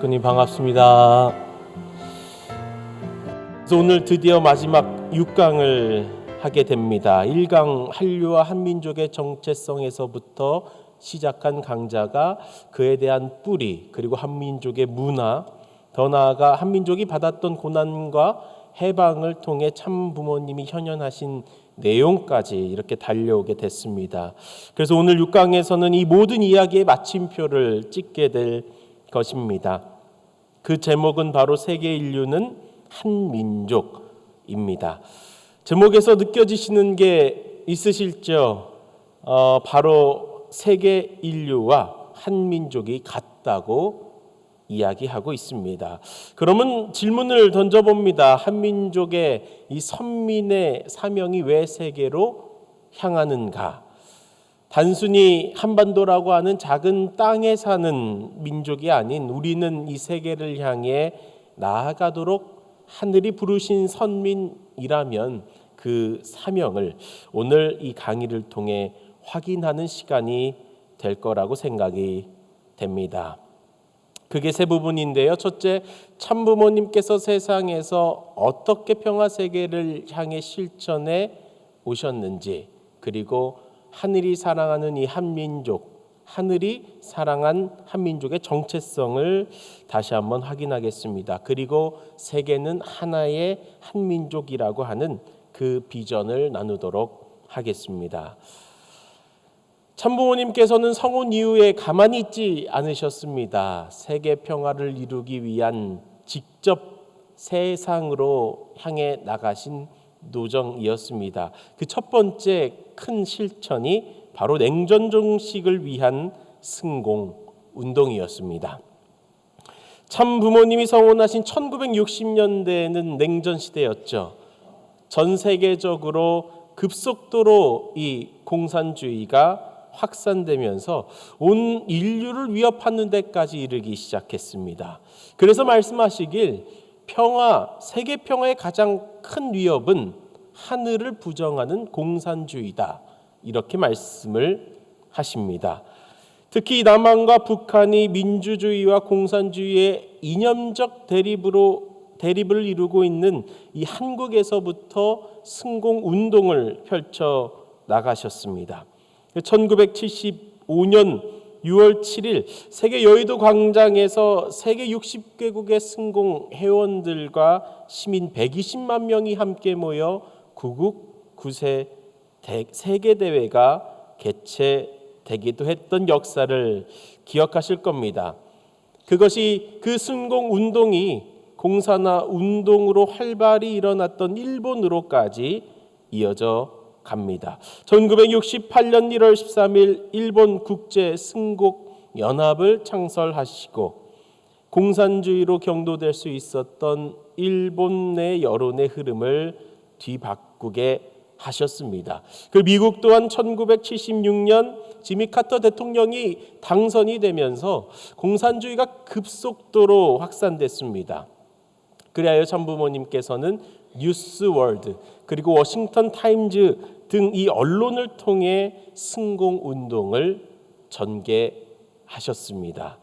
식구님 반갑습니다. 그래서 오늘 드디어 마지막 6강을 하게 됩니다. 1강 한류와 한민족의 정체성에서부터 시작한 강자가 그에 대한 뿌리, 그리고 한민족의 문화, 더 나아가 한민족이 받았던 고난과 해방을 통해 참 부모님이 현현하신 내용까지 이렇게 달려오게 됐습니다. 그래서 오늘 6강에서는 이 모든 이야기의 마침표를 찍게 될 것입니다. 그 제목은 바로 세계 인류는 한민족입니다. 제목에서 느껴지시는 게 있으실죠? 바로 세계 인류와 한민족이 같다고 이야기하고 있습니다. 그러면 질문을 던져봅니다. 한민족의 이 선민의 사명이 왜 세계로 향하는가? 단순히 한반도라고 하는 작은 땅에 사는 민족이 아닌 우리는 이 세계를 향해 나아가도록 하늘이 부르신 선민이라면 그 사명을 오늘 이 강의를 통해 확인하는 시간이 될 거라고 생각이 됩니다. 그게 세 부분인데요. 첫째, 참부모님께서 세상에서 어떻게 평화 세계를 향해 실천해 오셨는지, 그리고 하늘이 사랑하는 이 한민족, 하늘이 사랑한 한민족의 정체성을 다시 한번 확인하겠습니다. 그리고 세계는 하나의 한민족이라고 하는 그 비전을 나누도록 하겠습니다. 참부모님께서는 성혼 이후에 가만히 있지 않으셨습니다. 세계 평화를 이루기 위한 직접 세상으로 향해 나가신 노정이었습니다. 그 첫 번째 큰 실천이 바로 냉전 종식을 위한 승공 운동이었습니다. 참부모님이 성혼하신 1960년대에는 냉전 시대였죠. 전 세계적으로 급속도로 이 공산주의가 확산되면서 온 인류를 위협하는 데까지 이르기 시작했습니다. 그래서 말씀하시길 평화, 세계 평화의 가장 큰 위협은 하늘을 부정하는 공산주의다. 이렇게 말씀을 하십니다. 특히 남한과 북한이 민주주의와 공산주의의 이념적 대립을 이루고 있는 이 한국에서부터 승공 운동을 펼쳐 나가셨습니다. 1975년 6월 7일 세계 여의도 광장에서 세계 60개국의 승공 회원들과 시민 120만 명이 함께 모여 구국 9세 세계대회가 개최되기도 했던 역사를 기억하실 겁니다. 그것이 그 승공 운동이 공산화 운동으로 활발히 일어났던 일본으로까지 이어져 갑니다. 1968년 1월 13일 일본 국제 승곡 연합을 창설하시고 공산주의로 경도될 수 있었던 일본 내 여론의 흐름을 뒤바꾸게 하셨습니다. 그 미국 또한 1976년 지미 카터 대통령이 당선이 되면서 공산주의가 급속도로 확산됐습니다. 그리하여 참부모님께서는 뉴스월드 그리고 워싱턴 타임즈 등 이 언론을 통해 승공운동을 전개하셨습니다.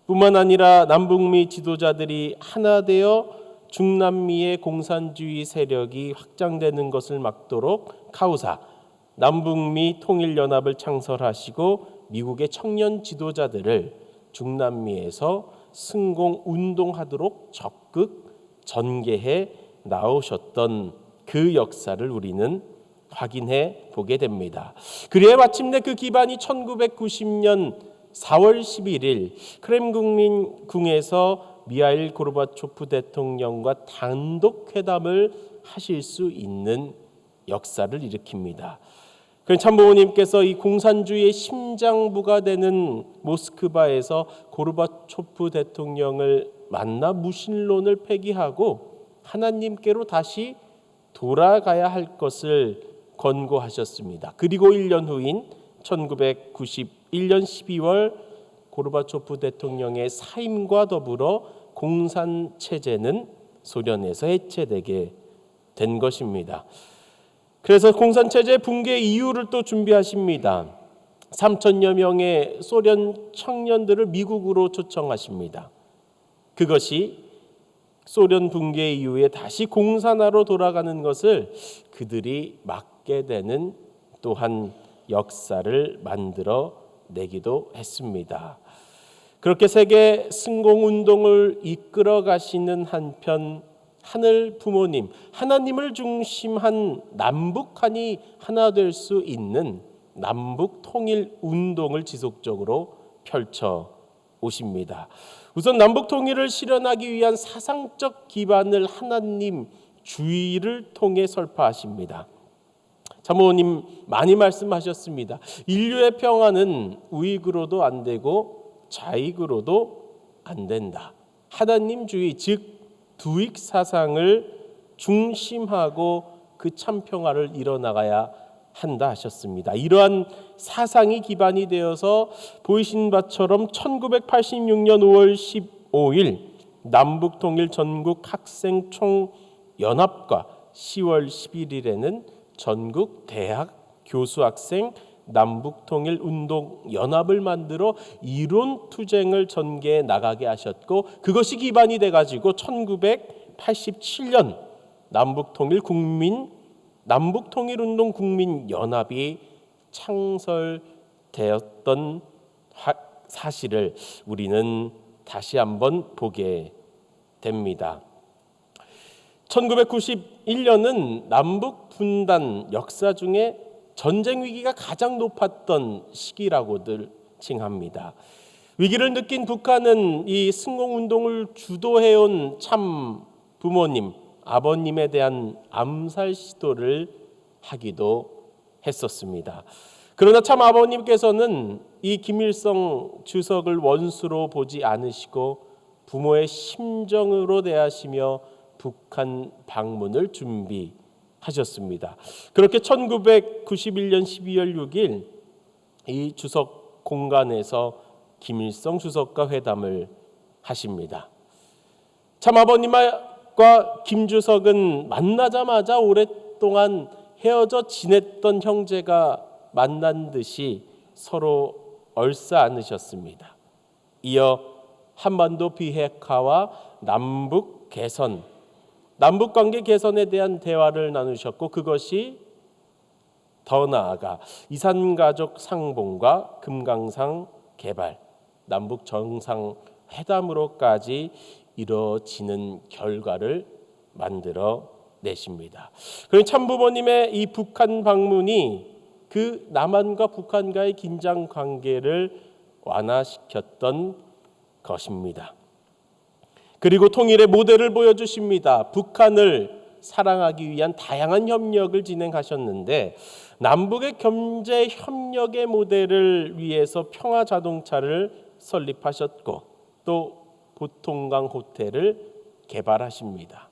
뿐만 아니라 남북미 지도자들이 하나 되어 중남미의 공산주의 세력이 확장되는 것을 막도록 카우사, 남북미 통일연합을 창설하시고 미국의 청년 지도자들을 중남미에서 승공운동하도록 적극 전개해 나오셨던 그 역사를 우리는 확인해 보게 됩니다. 그래야 마침내 그 기반이 1990년 4월 11일 크렘린궁에서 미하일 고르바초프 대통령과 단독 회담을 하실 수 있는 역사를 일으킵니다. 참부모님께서 이 공산주의의 심장부가 되는 모스크바에서 고르바초프 대통령을 만나 무신론을 폐기하고 하나님께로 다시 돌아가야 할 것을 권고하셨습니다. 그리고 1년 후인 1991년 12월 고르바초프 대통령의 사임과 더불어 공산체제는 소련에서 해체되게 된 것입니다. 그래서 공산체제 붕괴 이유를 또 준비하십니다. 3천여 명의 소련 청년들을 미국으로 초청하십니다. 그것이 소련 붕괴 이후에 다시 공산화로 돌아가는 것을 그들이 막게 되는 또한 역사를 만들어 내기도 했습니다. 그렇게 세계 승공운동을 이끌어 가시는 한편 하늘 부모님, 하나님을 중심한 남북한이 하나 될 수 있는 남북 통일 운동을 지속적으로 펼쳐 오십니다. 우선 남북 통일을 실현하기 위한 사상적 기반을 하나님 주의를 통해 설파하십니다. 참모님 많이 말씀하셨습니다. 인류의 평화는 우익으로도 안 되고 좌익으로도 안 된다. 하나님주의 즉 두익 사상을 중심하고 그 참 평화를 이뤄나가야 한다 하셨습니다. 이러한 사상이 기반이 되어서 보이신 바처럼 1986년 5월 15일 남북통일 전국 학생총연합과 10월 11일에는 전국 대학 교수학생 남북통일 운동 연합을 만들어 이론 투쟁을 전개해 나가게 하셨고, 그것이 기반이 돼 가지고 1987년 남북통일운동 국민연합이 창설되었던 사실을 우리는 다시 한번 보게 됩니다. 1991년은 남북 분단 역사 중에 전쟁 위기가 가장 높았던 시기라고들 칭합니다. 위기를 느낀 북한은 이 승공운동을 주도해온 참 부모님, 아버님에 대한 암살 시도를 하기도 했었습니다. 그러나 참 아버님께서는 이 김일성 주석을 원수로 보지 않으시고 부모의 심정으로 대하시며 북한 방문을 준비하셨습니다. 그렇게 1991년 12월 6일 이 주석 공간에서 김일성 주석과 회담을 하십니다. 참 아버님과 김 주석은 만나자마자 오랫동안 헤어져 지냈던 형제가 만난 듯이 서로 얼싸안으셨습니다. 이어 한반도 비핵화와 남북 개선, 남북관계 개선에 대한 대화를 나누셨고, 그것이 더 나아가 이산가족 상봉과 금강산 개발, 남북 정상회담으로까지 이루어지는 결과를 만들어 내십니다. 그리고 참부모님의 이 북한 방문이 그 남한과 북한과의 긴장 관계를 완화시켰던 것입니다. 그리고 통일의 모델을 보여주십니다. 북한을 사랑하기 위한 다양한 협력을 진행하셨는데, 남북의 경제 협력의 모델을 위해서 평화 자동차를 설립하셨고, 또 보통강 호텔을 개발하십니다.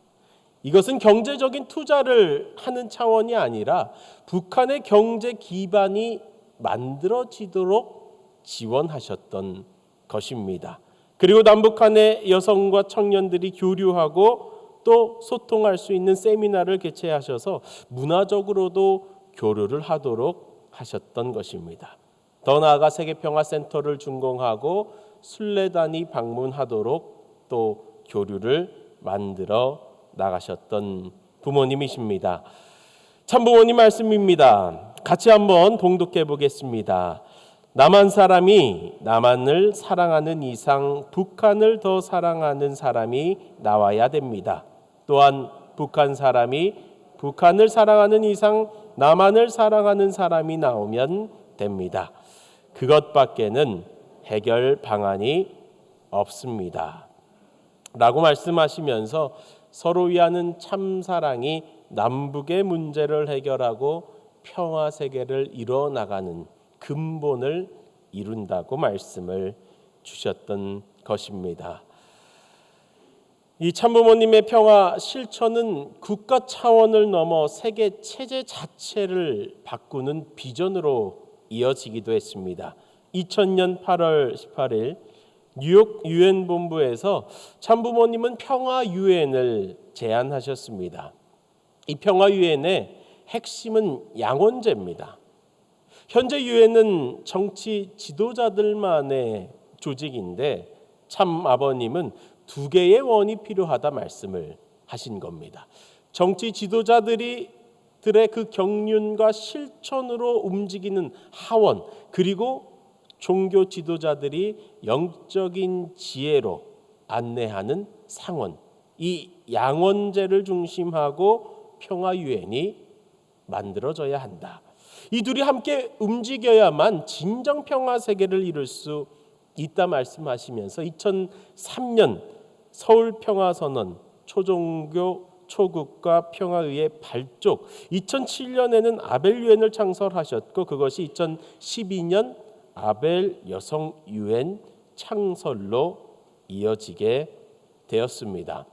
이것은 경제적인 투자를 하는 차원이 아니라 북한의 경제 기반이 만들어지도록 지원하셨던 것입니다. 그리고 남북한의 여성과 청년들이 교류하고 또 소통할 수 있는 세미나를 개최하셔서 문화적으로도 교류를 하도록 하셨던 것입니다. 더 나아가 세계평화센터를 준공하고 순례단이 방문하도록 또 교류를 만들어 나가셨던 부모님이십니다. 참 부모님 말씀입니다. 같이 한번 봉독해 보겠습니다. 남한 사람이 남한을 사랑하는 이상 북한을 더 사랑하는 사람이 나와야 됩니다. 또한 북한 사람이 북한을 사랑하는 이상 남한을 사랑하는 사람이 나오면 됩니다. 그것밖에는 해결 방안이 없습니다. 라고 말씀하시면서 서로 위하는 참 사랑이 남북의 문제를 해결하고 평화 세계를 이뤄 나가는 근본을 이룬다고 말씀을 주셨던 것입니다. 이 참부모님의 평화 실천은 국가 차원을 넘어 세계 체제 자체를 바꾸는 비전으로 이어지기도 했습니다. 2000년 8월 18일 뉴욕 유엔 본부에서 참부모님은 평화 유엔을 제안하셨습니다. 이 평화 유엔의 핵심은 양원제입니다. 현재 유엔은 정치 지도자들만의 조직인데 참 아버님은 두 개의 원이 필요하다 말씀을 하신 겁니다. 정치 지도자들의 그 경륜과 실천으로 움직이는 하원, 그리고 종교 지도자들이 영적인 지혜로 안내하는 상원, 이 양원제를 중심하고 평화유엔이 만들어져야 한다. 이 둘이 함께 움직여야만 진정 평화 세계를 이룰 수 있다 말씀하시면서 2003년 서울평화선언, 초종교 초국가 평화의회 발족, 2007년에는 아벨 유엔을 창설하셨고 그것이 2012년 아벨 여성 유엔 창설로 이어지게 되었습니다.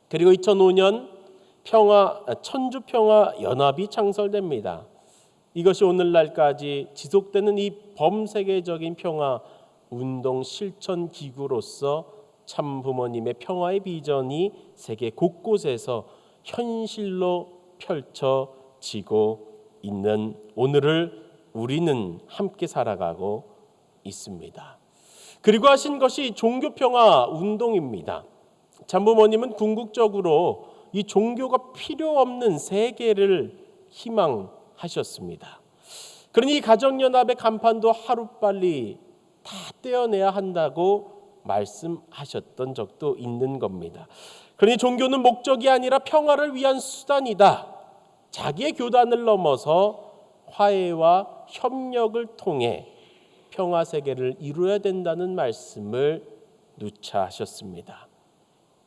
그리고 2005년 천주 평화 연합이 창설됩니다. 이것이 오늘날까지 지속되는 이 범세계적인 평화 운동 실천 기구로서 참부모님의 평화의 비전이 세계 곳곳에서 현실로 펼쳐지고 있는 오늘을 우리는 함께 살아가고 있습니다. 그리고 하신 것이 종교평화 운동입니다. 참부모님은 궁극적으로 이 종교가 필요 없는 세계를 희망하셨습니다. 그러니 이 가정연합의 간판도 하루빨리 다 떼어내야 한다고 말씀하셨던 적도 있는 겁니다. 그러니 종교는 목적이 아니라 평화를 위한 수단이다. 자기의 교단을 넘어서 화해와 협력을 통해 평화 세계를 이루어야 된다는 말씀을 누차 하셨습니다.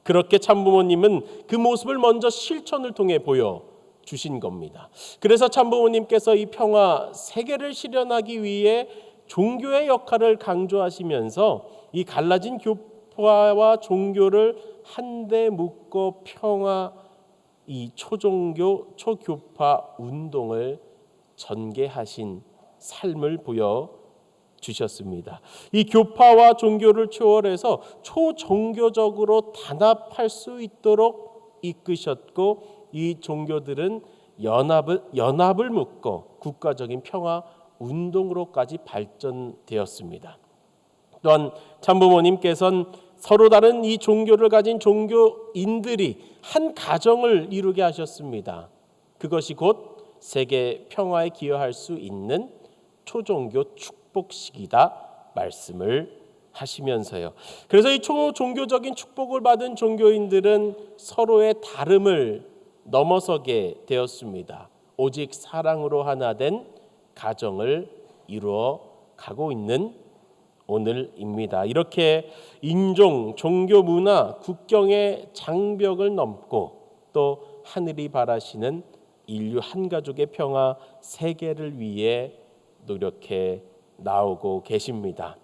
그렇게 참부모님은 그 모습을 먼저 실천을 통해 보여주신 겁니다. 그래서 참부모님께서 이 평화 세계를 실현하기 위해 종교의 역할을 강조하시면서 이 갈라진 교파와 종교를 한데 묶어 평화 이 초종교 초교파 운동을 전개하신 삶을 보여주셨습니다. 이 교파와 종교를 초월해서 초종교적으로 단합할 수 있도록 이끄셨고 이 종교들은 연합을 묶어 국가적인 평화 운동으로까지 발전되었습니다. 또한 참부모님께서는 서로 다른 이 종교를 가진 종교인들이 한 가정을 이루게 하셨습니다. 그것이 곧 세계 평화에 기여할 수 있는 초종교 축복식이다 말씀을 하시면서요. 그래서 이 초종교적인 축복을 받은 종교인들은 서로의 다름을 넘어서게 되었습니다. 오직 사랑으로 하나 된 가정을 이루어 가고 있는 오늘입니다. 이렇게 인종, 종교, 문화, 국경의 장벽을 넘고 또 하늘이 바라시는 인류 한 가족의 평화 세계를 위해 노력해 나오고 계십니다.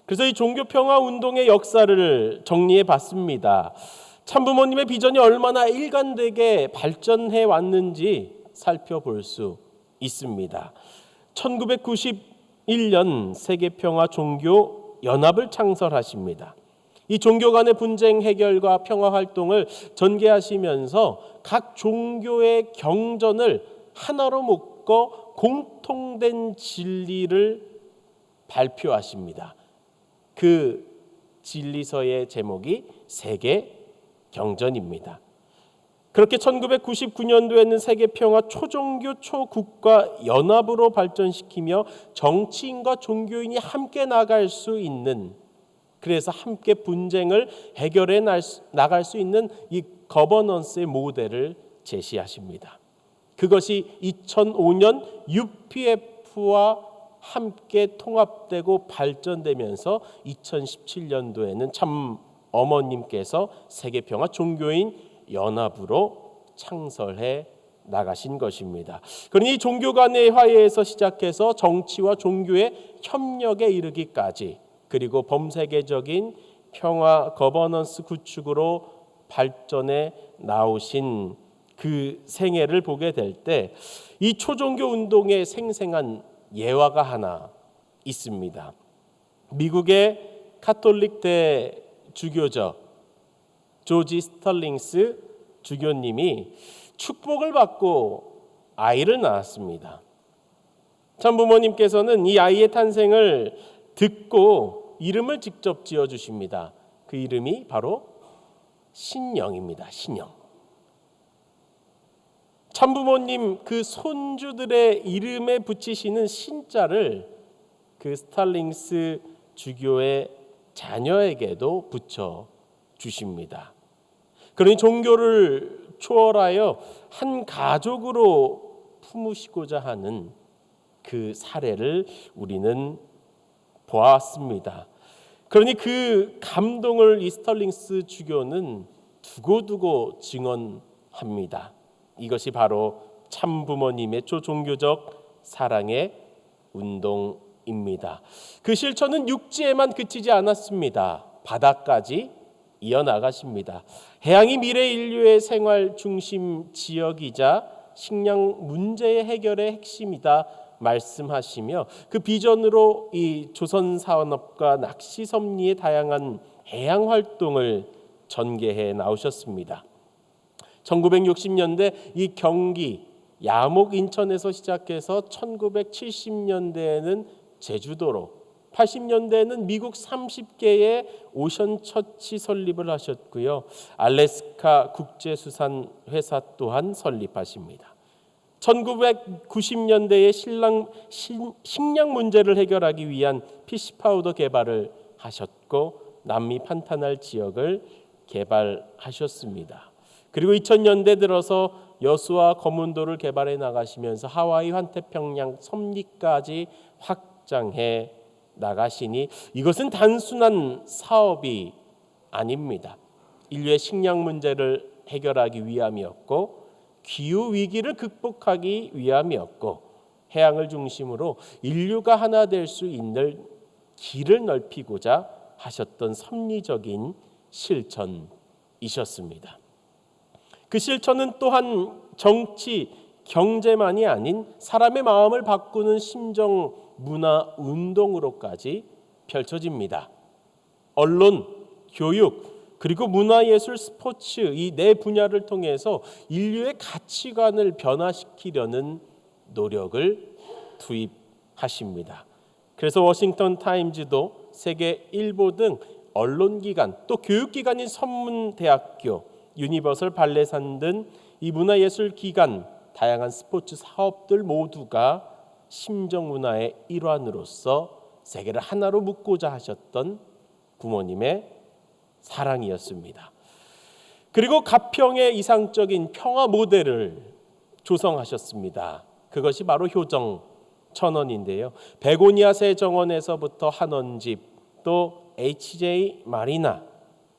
그래서 이 종교 평화 운동의 역사를 정리해 봤습니다. 참부모님의 비전이 얼마나 일관되게 발전해 왔는지 살펴볼 수 있습니다. 1991년 세계평화 종교 연합을 창설하십니다. 이 종교 간의 분쟁 해결과 평화 활동을 전개하시면서 각 종교의 경전을 하나로 묶어 공통된 진리를 발표하십니다. 그 진리서의 제목이 세계 경전입니다. 그렇게 1999년도에는 세계평화 초종교 초국가 연합으로 발전시키며 정치인과 종교인이 함께 나갈 수 있는, 그래서 함께 분쟁을 해결해 나갈 수 있는 이 거버넌스의 모델을 제시하십니다. 그것이 2005년 UPF와 함께 통합되고 발전되면서 2017년도에는 참 어머님께서 세계평화 종교인 연합으로 창설해 나가신 것입니다. 그러니 종교 간의 화해에서 시작해서 정치와 종교의 협력에 이르기까지, 그리고 범세계적인 평화 거버넌스 구축으로 발전해 나오신 그 생애를 보게 될 때 이 초종교 운동의 생생한 예화가 하나 있습니다. 미국의 카톨릭 대주교적 조지 스털링스 주교님이 축복을 받고 아이를 낳았습니다. 참부모님께서는 이 아이의 탄생을 듣고 이름을 직접 지어주십니다. 그 그 이름이 바로 신령입니다. 신령. 참부모님 그 손주들의 이름에 붙이시는 신자를 그 스탈링스 주교의 자녀에게도 붙여 주십니다. 그러니 종교를 초월하여 한 가족으로 품으시고자 하는 그 사례를 우리는 보았습니다. 그러니 그 감동을 이 스탈링스 주교는 두고두고 증언합니다. 이것이 바로 참부모님의 초종교적 사랑의 운동입니다. 그 실천은 육지에만 그치지 않았습니다. 바다까지 이어나가십니다. 해양이 미래 인류의 생활 중심 지역이자 식량 문제의 해결의 핵심이다 말씀하시며 그 비전으로 이 조선 산업과 낚시 섭리의 다양한 해양 활동을 전개해 나오셨습니다. 1960년대 이 경기 야목 인천에서 시작해서 1970년대에는 제주도로, 80년대에는 미국 30개의 오션 처치 설립을 하셨고요. 알래스카 국제수산회사 또한 설립하십니다. 1990년대에 식량 문제를 해결하기 위한 피시 파우더 개발을 하셨고 남미 판타날 지역을 개발하셨습니다. 그리고 2000년대 들어서 여수와 거문도를 개발해 나가시면서 하와이 환태평양 섭리까지 확장해 나가시니 이것은 단순한 사업이 아닙니다. 인류의 식량 문제를 해결하기 위함이었고 기후 위기를 극복하기 위함이었고 해양을 중심으로 인류가 하나 될 수 있는 길을 넓히고자 하셨던 섭리적인 실천이셨습니다. 그 실천은 또한 정치, 경제만이 아닌 사람의 마음을 바꾸는 심정, 문화, 운동으로까지 펼쳐집니다. 언론, 교육, 그리고 문화예술, 스포츠 이 네 분야를 통해서 인류의 가치관을 변화시키려는 노력을 투입하십니다. 그래서 워싱턴 타임즈도 세계 일보 등 언론기관 또 교육기관인 선문대학교, 유니버설 발레산 등 이 문화예술기관, 다양한 스포츠 사업들 모두가 심정문화의 일환으로서 세계를 하나로 묶고자 하셨던 부모님의 사랑이었습니다. 그리고 가평의 이상적인 평화 모델을 조성하셨습니다. 그것이 바로 효정 천원인데요. 베고니아 새 정원에서부터 한원집 또 HJ 마리나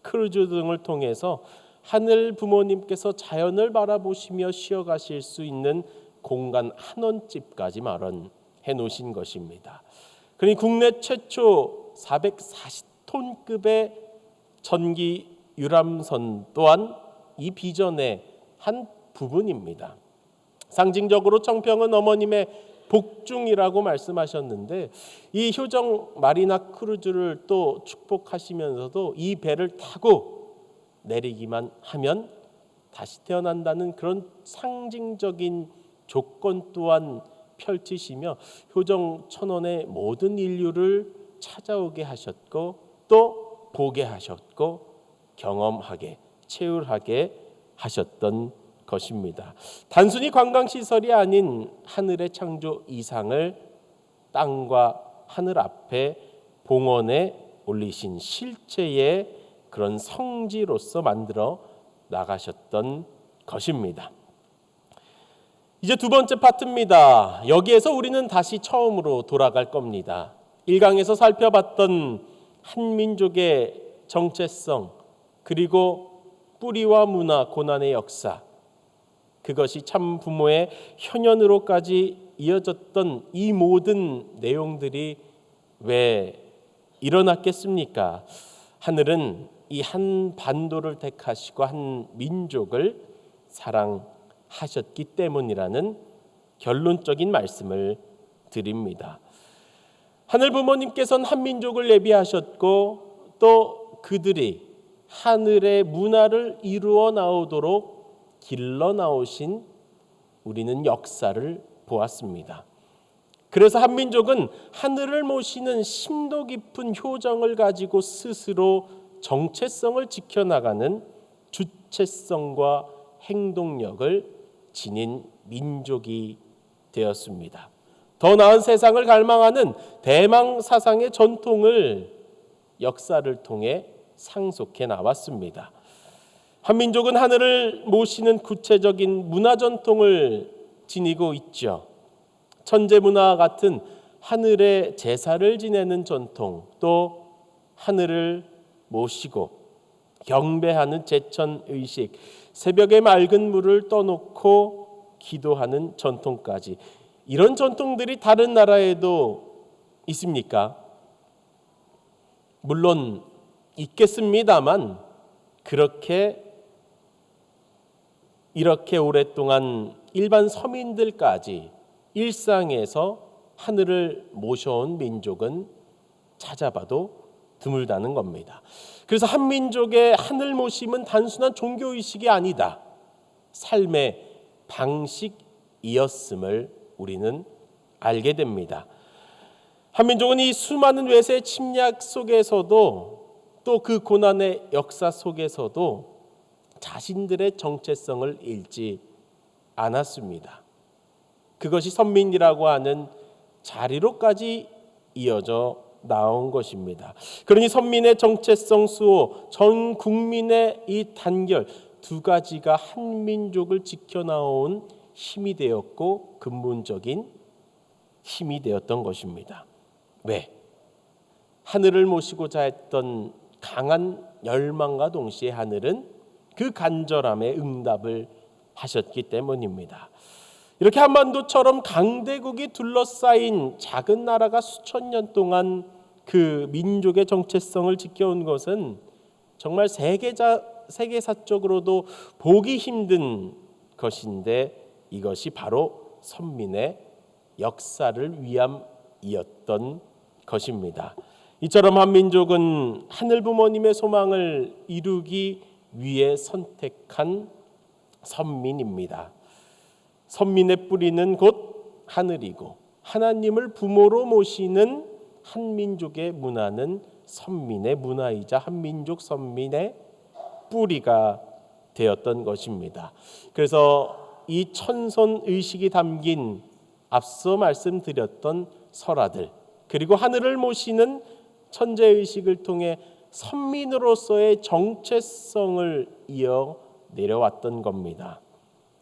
크루즈 등을 통해서 하늘 부모님께서 자연을 바라보시며 쉬어가실 수 있는 공간 한원집까지 마련해 놓으신 것입니다. 그러니 국내 최초 440톤급의 전기 유람선 또한 이 비전의 한 부분입니다. 상징적으로 청평은 어머님의 복중이라고 말씀하셨는데 이 효정 마리나 크루즈를 또 축복하시면서도 이 배를 타고 내리기만 하면 다시 태어난다는 그런 상징적인 조건 또한 펼치시며 효정 천원의 모든 인류를 찾아오게 하셨고 또 보게 하셨고 경험하게 체울하게 하셨던 것입니다. 단순히 관광시설이 아닌 하늘의 창조 이상을 땅과 하늘 앞에 봉헌에 올리신 실체의 그런 성지로서 만들어 나가셨던 것입니다. 이제 두 번째 파트입니다. 여기에서 우리는 다시 처음으로 돌아갈 겁니다. 1강에서 살펴봤던 한민족의 정체성 그리고 뿌리와 문화, 고난의 역사 그것이 참 부모의 현현으로까지 이어졌던 이 모든 내용들이 왜 일어났겠습니까? 하늘은 이 한 반도를 택하시고 한 민족을 사랑하셨기 때문이라는 결론적인 말씀을 드립니다. 하늘 부모님께서는 한 민족을 예비하셨고 또 그들이 하늘의 문화를 이루어 나오도록 길러 나오신 우리는 역사를 보았습니다. 그래서 한민족은 하늘을 모시는 심도 깊은 효정을 가지고 스스로 정체성을 지켜나가는 주체성과 행동력을 지닌 민족이 되었습니다. 더 나은 세상을 갈망하는 대망 사상의 전통을 역사를 통해 상속해 나왔습니다. 한민족은 하늘을 모시는 구체적인 문화 전통을 지니고 있죠. 천재 문화와 같은 하늘의 제사를 지내는 전통, 또 하늘을 모시고 경배하는 제천 의식, 새벽에 맑은 물을 떠놓고 기도하는 전통까지, 이런 전통들이 다른 나라에도 있습니까? 물론 있겠습니다만 이렇게 오랫동안 일반 서민들까지 일상에서 하늘을 모셔온 민족은 찾아봐도 드물다는 겁니다. 그래서 한민족의 하늘 모심은 단순한 종교의식이 아니다, 삶의 방식이었음을 우리는 알게 됩니다. 한민족은 이 수많은 외세 침략 속에서도, 또 그 고난의 역사 속에서도 자신들의 정체성을 잃지 않았습니다. 그것이 선민이라고 하는 자리로까지 이어져 나온 것입니다. 그러니 선민의 정체성 수호, 전 국민의 이 단결, 두 가지가 한 민족을 지켜나온 힘이 되었고 근본적인 힘이 되었던 것입니다. 왜? 하늘을 모시고자 했던 강한 열망과 동시에 하늘은 그 간절함에 응답을 하셨기 때문입니다. 이렇게 한반도처럼 강대국이 둘러싸인 작은 나라가 수천 년 동안 그 민족의 정체성을 지켜온 것은 정말 세계사적으로도 보기 힘든 것인데, 이것이 바로 선민의 역사를 위함이었던 것입니다. 이처럼 한민족은 하늘 부모님의 소망을 이루기 위해 선택한 선민입니다. 선민의 뿌리는 곧 하늘이고, 하나님을 부모로 모시는 한민족의 문화는 선민의 문화이자 한민족 선민의 뿌리가 되었던 것입니다. 그래서 이 천선 의식이 담긴 앞서 말씀드렸던 설화들, 그리고 하늘을 모시는 천재 의식을 통해 선민으로서의 정체성을 이어 내려왔던 겁니다.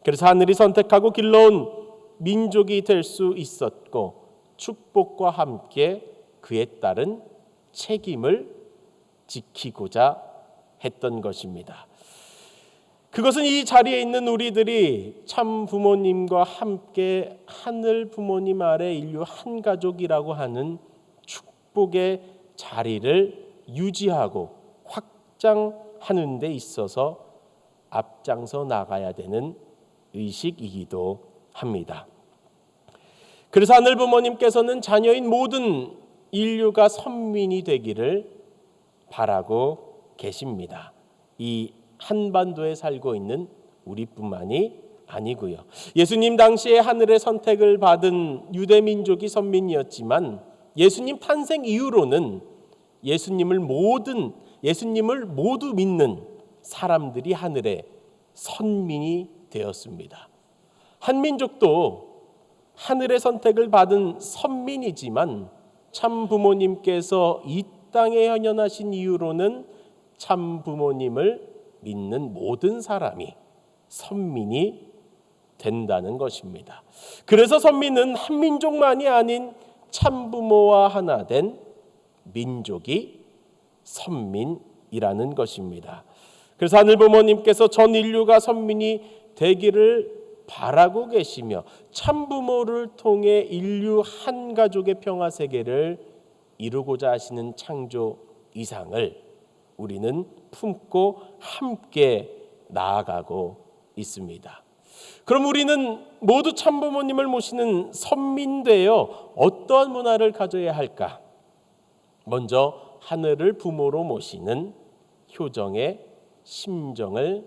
그래서 하늘이 선택하고 길러온 민족이 될 수 있었고, 축복과 함께 그에 따른 책임을 지키고자 했던 것입니다. 그것은 이 자리에 있는 우리들이 참 부모님과 함께 하늘 부모님 아래 인류 한 가족이라고 하는 축복의 자리를 유지하고 확장하는 데 있어서 앞장서 나가야 되는 의식이기도 합니다. 그래서 하늘 부모님께서는 자녀인 모든 인류가 선민이 되기를 바라고 계십니다. 이 한반도에 살고 있는 우리뿐만이 아니고요. 예수님 당시에 하늘의 선택을 받은 유대 민족이 선민이었지만, 예수님 탄생 이후로는 예수님을 모두 믿는 사람들이 하늘의 선민이 되었습니다. 한민족도 하늘의 선택을 받은 선민이지만, 참 부모님께서 이 땅에 현현하신 이후로는 참 부모님을 믿는 모든 사람이 선민이 된다는 것입니다. 그래서 선민은 한민족만이 아닌 참부모와 하나 된 민족이 선민이라는 것입니다. 그래서 하늘 부모님께서 전 인류가 선민이 되기를 바라고 계시며, 참부모를 통해 인류 한 가족의 평화 세계를 이루고자 하시는 창조 이상을 우리는 품고 함께 나아가고 있습니다. 그럼 우리는 모두 참부모님을 모시는 선민되어 어떠한 문화를 가져야 할까? 먼저 하늘을 부모로 모시는 효정의 심정을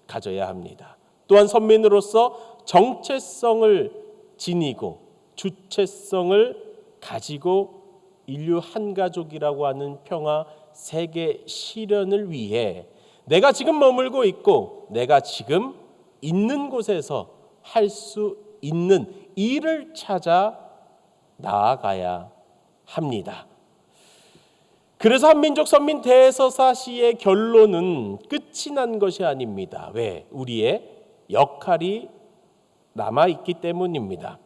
가져야 합니다. 또한 선민으로서 정체성을 지니고 주체성을 가지고 인류 한 가족이라고 하는 평화 세계 실현을 위해 내가 지금 머물고 있고 내가 지금 있는 곳에서 할 수 있는 일을 찾아 나아가야 합니다. 그래서 한민족 선민 대서사시의 결론은 끝이 난 것이 아닙니다. 왜? 우리의 역할이 남아있기 때문입니다.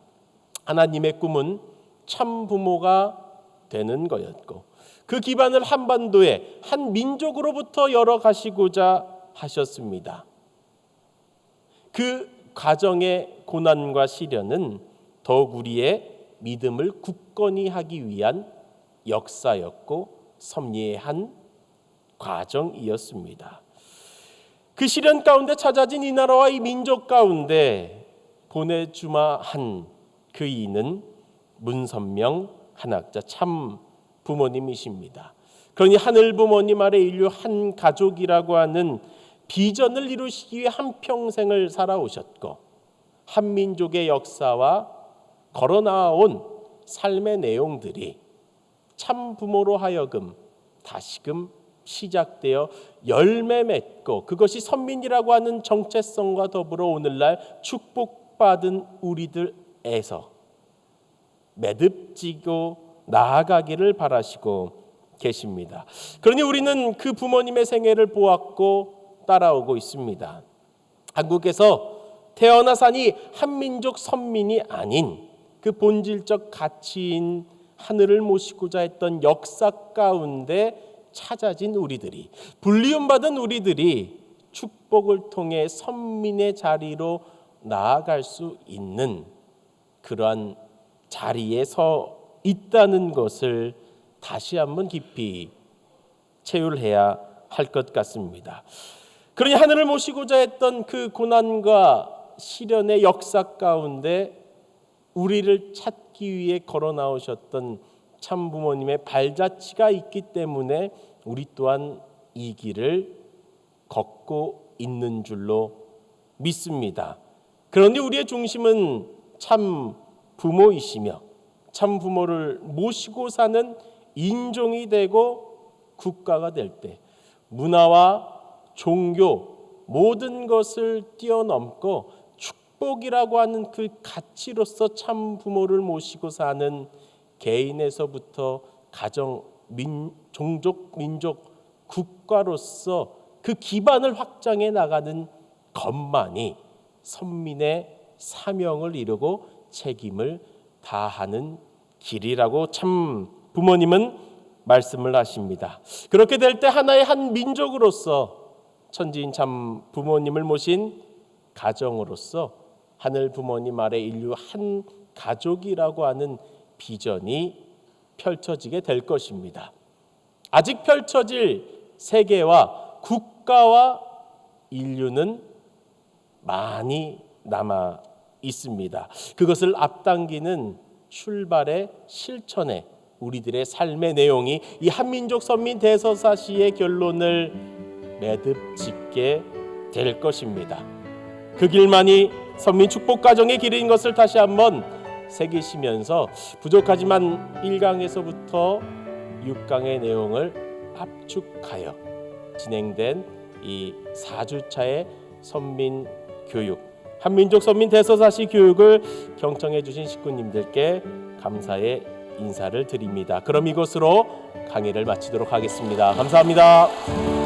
하나님의 꿈은 참 부모가 되는 거였고 그 기반을 한반도의 한 민족으로부터 열어가시고자 하셨습니다. 그 과정의 고난과 시련은 더욱 우리의 믿음을 굳건히 하기 위한 역사였고 섭리의 한 과정이었습니다. 그 시련 가운데 찾아진 이 나라와 이 민족 가운데 보내주마한 그 이는 문선명 한학자 참 부모님이십니다. 그러니 하늘 부모님 아래 인류 한 가족이라고 하는 비전을 이루시기 위해 한평생을 살아오셨고 한민족의 역사와 걸어나온 삶의 내용들이 참 부모로 하여금 다시금 시작되어 열매 맺고 그것이 선민이라고 하는 정체성과 더불어 오늘날 축복받은 우리들에서 매듭지고 나아가기를 바라시고 계십니다. 그러니 우리는 그 부모님의 생애를 보았고 따라오고 있습니다. 한국에서 태어나사니 한민족 선민이 아닌 그 본질적 가치인 하늘을 모시고자 했던 역사 가운데 찾아진 우리들이 불리움받은 우리들이 축복을 통해 선민의 자리로 나아갈 수 있는 그러한 자리에 서 있다는 것을 다시 한번 깊이 체휼해야 할 것 같습니다. 그러니 하늘을 모시고자 했던 그 고난과 시련의 역사 가운데 우리를 찾기 위해 걸어 나오셨던 참 부모님의 발자취가 있기 때문에 우리 또한 이 길을 걷고 있는 줄로 믿습니다. 그런데 우리의 중심은 참 부모이시며 참 부모를 모시고 사는 인종이 되고 국가가 될 때 문화와 종교 모든 것을 뛰어넘고 축복이라고 하는 그 가치로서 참 부모를 모시고 사는 개인에서부터 가정, 종족, 민족, 국가로서 그 기반을 확장해 나가는 것만이 선민의 사명을 이루고 책임을 다하는 길이라고 참 부모님은 말씀을 하십니다. 그렇게 될 때 하나의 한 민족으로서 천지인 참 부모님을 모신 가정으로서 하늘 부모님 아래 인류 한 가족이라고 하는 비전이 펼쳐지게 될 것입니다. 아직 펼쳐질 세계와 국가와 인류는 많이 남아 있습니다. 그것을 앞당기는 출발의 실천에 우리들의 삶의 내용이 이 한민족 선민 대서사시의 결론을 매듭짓게 될 것입니다. 그 길만이 선민 축복 가정의 길인 것을 다시 한번 새기시면서 부족하지만 1강에서부터 6강의 내용을 압축하여 진행된 이 4주차의 선민 교육, 한민족 선민 대서사시 교육을 경청해 주신 식구님들께 감사의 인사를 드립니다. 그럼 이것으로 강의를 마치도록 하겠습니다. 감사합니다.